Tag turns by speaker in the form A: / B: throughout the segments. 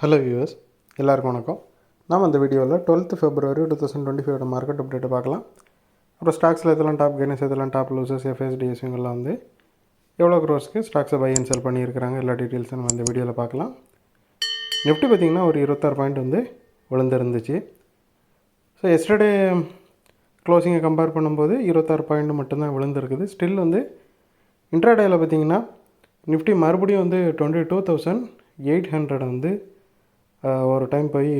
A: Hello viewers, எல்லாருக்கும் வணக்கம். நாம் இந்த வீடியோவில் 12th February 2025 மார்க்கெட் அப்டேட்டை பார்க்கலாம். அப்புறம் ஸ்டாக்ஸில் எதெல்லாம் டாப் கெயினர்ஸ், எதெல்லாம் டாப் லூசர்ஸ், எஃப்எஸ்டிஎஸ் இவங்கெல்லாம் வந்து எவ்வளோ க்ரோஸ்க்கு ஸ்டாக்ஸை பை அண்ட் செல் பண்ணியிருக்கிறாங்க எல்லா டீட்டெயில்ஸும் நம்ம இந்த வீடியோவில் பார்க்கலாம். நிஃப்டி பார்த்திங்கன்னா ஒரு 26 பாயிண்ட் வந்து விழுந்துருந்துச்சு. ஸோ எஸ்டர்டே க்ளோசிங்கை கம்பேர் பண்ணும்போது 26 பாயிண்ட் மட்டும்தான் விழுந்துருக்குது. ஸ்டில் வந்து இன்ட்ராடேயில் பார்த்திங்கன்னா நிஃப்டி மறுபடியும் வந்து 22,800 வந்து ஒரு டைம் போய்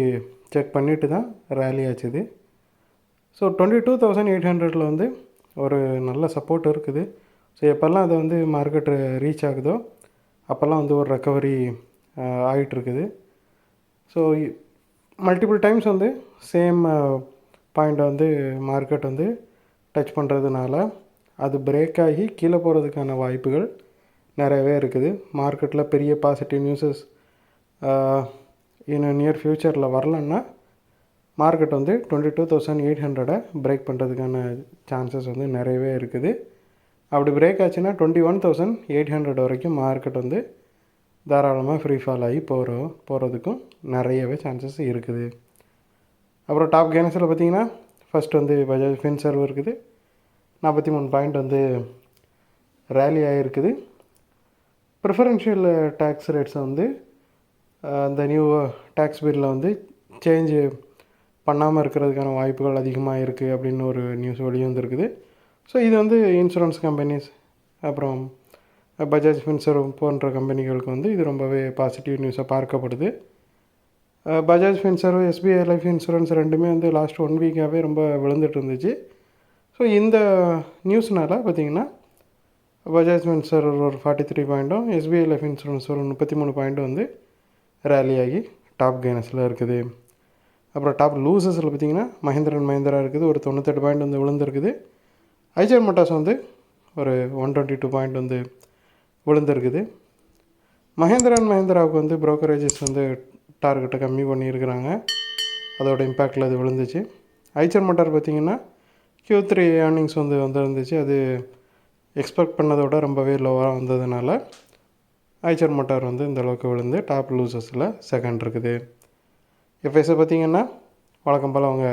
A: செக் பண்ணிவிட்டு தான் ரேலி ஆச்சுது. ஸோ 22,800 வந்து ஒரு நல்ல சப்போர்ட் இருக்குது. ஸோ எப்போல்லாம் அது வந்து மார்க்கெட்டு ரீச் ஆகுதோ அப்போல்லாம் வந்து ஒரு ரெக்கவரி ஆகிட்டுருக்குது. ஸோ மல்டிபிள் டைம்ஸ் வந்து சேம் பாயிண்ட்டை வந்து மார்க்கெட் வந்து டச் பண்ணுறதுனால அது பிரேக் ஆகி கீழே போகிறதுக்கான வாய்ப்புகள் நிறையவே இருக்குது. மார்க்கெட்டில் பெரிய பாசிட்டிவ் நியூஸஸ் இன்னும் நியர் ஃப்யூச்சரில் வரலன்னா மார்க்கெட் வந்து 22,800 பிரேக் பண்ணுறதுக்கான சான்சஸ் வந்து நிறையவே இருக்குது. அப்படி பிரேக் ஆச்சுன்னா 21,800 வரைக்கும் மார்க்கெட் வந்து தாராளமாக ஃப்ரீ ஃபால் ஆகி போகிறதுக்கும் நிறையவே சான்சஸ் இருக்குது. அப்புறம் டாப் கெயினர்ஸில் பார்த்திங்கன்னா ஃபஸ்ட் வந்து பஜாஜ் ஃபின்சர்வ் இருக்குது. 43 பாயிண்ட் வந்து ரேலி ஆகிருக்குது. ப்ரிஃபரன்ஷியல் டேக்ஸ் ரேட்ஸை வந்து அந்த நியூ டேக்ஸ் பில்லில் வந்து சேஞ்சு பண்ணாமல் இருக்கிறதுக்கான வாய்ப்புகள் அதிகமாக இருக்குது அப்படின்னு ஒரு நியூஸ் வெளியே வந்துருக்குது. ஸோ இது வந்து இன்சூரன்ஸ் கம்பெனிஸ் அப்புறம் பஜாஜ் ஃபின்சர்வ் போன்ற கம்பெனிகளுக்கு வந்து இது ரொம்பவே பாசிட்டிவ் நியூஸாக பார்க்கப்படுது. Bajaj Finserv, SBI life insurance ரெண்டுமே வந்து லாஸ்ட் 1 வீக்காகவே ரொம்ப விழுந்துட்டு இருந்துச்சு. ஸோ இந்த நியூஸ்னால் பார்த்திங்கன்னா பஜாஜ் ஃபின்சர்வ் ஒரு 43 பாயிண்ட்டும், எஸ்பிஐ லைஃப் இன்சூரன்ஸ் ஒரு 33 பாயிண்ட்டும் வந்து ரேலி ஆகி டாப் கெயினர்ஸில் இருக்குது. அப்புறம் டாப் லூசர்ஸில் பார்த்திங்கன்னா மஹிந்திரா அண்ட் மஹிந்திரா இருக்குது, ஒரு 98 பாயிண்ட் வந்து விழுந்துருக்குது. ஐச்சர் மோட்டார்ஸ் வந்து ஒரு 122 பாயிண்ட் வந்து விழுந்துருக்குது. மஹிந்திரா அண்ட் மஹிந்திராவுக்கு வந்து ப்ரோக்கரேஜஸ் வந்து டார்கெட்டை கம்மி பண்ணியிருக்கிறாங்க, அதோட இம்பேக்டில் அது விழுந்துச்சு. ஐச்சர் மோட்டார் பார்த்திங்கன்னா Q3 ஏர்னிங்ஸ் வந்து வந்துருந்துச்சு, அது எக்ஸ்பெக்ட் பண்ணதோட ரொம்பவே லோவாக வந்ததுனால ஐச்சர் மோட்டார் வந்து இந்த அளவுக்கு விழுந்து டாப் லூசர்ஸில் செகண்ட் இருக்குது. எஃப்ஐஸை பார்த்திங்கன்னா வழக்கம் போல் அவங்க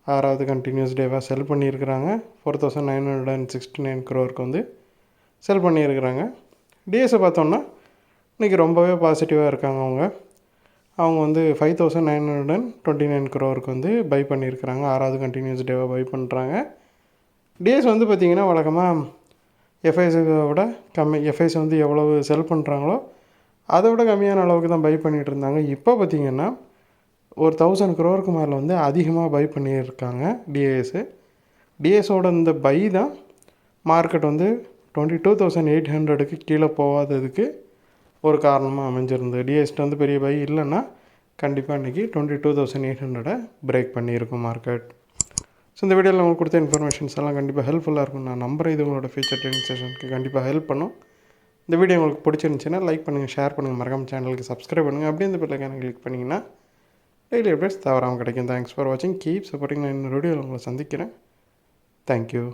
A: 6வது கண்டினியூஸ் டேவாக செல் பண்ணியிருக்கிறாங்க. 4,969 crore வந்து செல் பண்ணியிருக்கிறாங்க. டிஎஸை பார்த்தோன்னா இன்றைக்கி ரொம்பவே பாசிட்டிவாக இருக்காங்க. அவங்க வந்து 5,929 crore வந்து பை பண்ணியிருக்கிறாங்க. 6வது கண்டினியூஸ் டேவாக பை பண்ணுறாங்க. டிஎஸ் வந்து பார்த்திங்கன்னா வழக்கமாக எஃப்ஐஸை விட கம்மி, எஃப்ஐஸ் வந்து எவ்வளவு செல் பண்ணுறாங்களோ அதை விட கம்மியான அளவுக்கு தான் பை பண்ணிகிட்டு இருந்தாங்க. இப்போ பார்த்திங்கன்னா ஒரு 1,000 crore மேலே வந்து அதிகமாக பை பண்ணியிருக்காங்க டிஏஎஸு. டிஎஸோட இந்த பை தான் மார்க்கெட் வந்து 22,800க்கு கீழே போகாததுக்கு ஒரு காரணமாக அமைஞ்சிருந்தது. டிஎஸ்ட்டு வந்து பெரிய பை இல்லைன்னா கண்டிப்பாக இன்றைக்கி 22,800 பிரேக் பண்ணியிருக்கும் மார்க்கெட். ஸோ இந்த வீடியோவில் உங்களுக்கு கொடுத்த இன்ஃபர்மேஷன்ஸ் எல்லாம் கண்டிப்பாக ஹெல்ப்ஃபுல்லாக இருக்கும். நான் நம்புறேன் இது உங்களோட ஃபியூச்சர் ட்ரெயினிங் செஷனுக்கு கண்டிப்பாக ஹெல்ப் பண்ணும். இந்த வீடியோ உங்களுக்கு பிடிச்சிருந்துச்சின்னா லைக் பண்ணுங்கள், ஷேர் பண்ணுங்கள், மறக்காம சேனலுக்கு சப்ஸ்கிரைப் பண்ணுங்கள். அப்படியே இந்த பெல்லைக்கான கிளிக் பண்ணிங்கன்னா டெய்லி அப்டேட்ஸ் தவறாமல் கிடைக்கும். தேங்க்ஸ் ஃபார் வாட்சிங், கீப் சப்போர்ட்டிங். நான் இன்னொரு வீடியோவில் உங்களை சந்திக்கிறேன். தேங்க்யூ.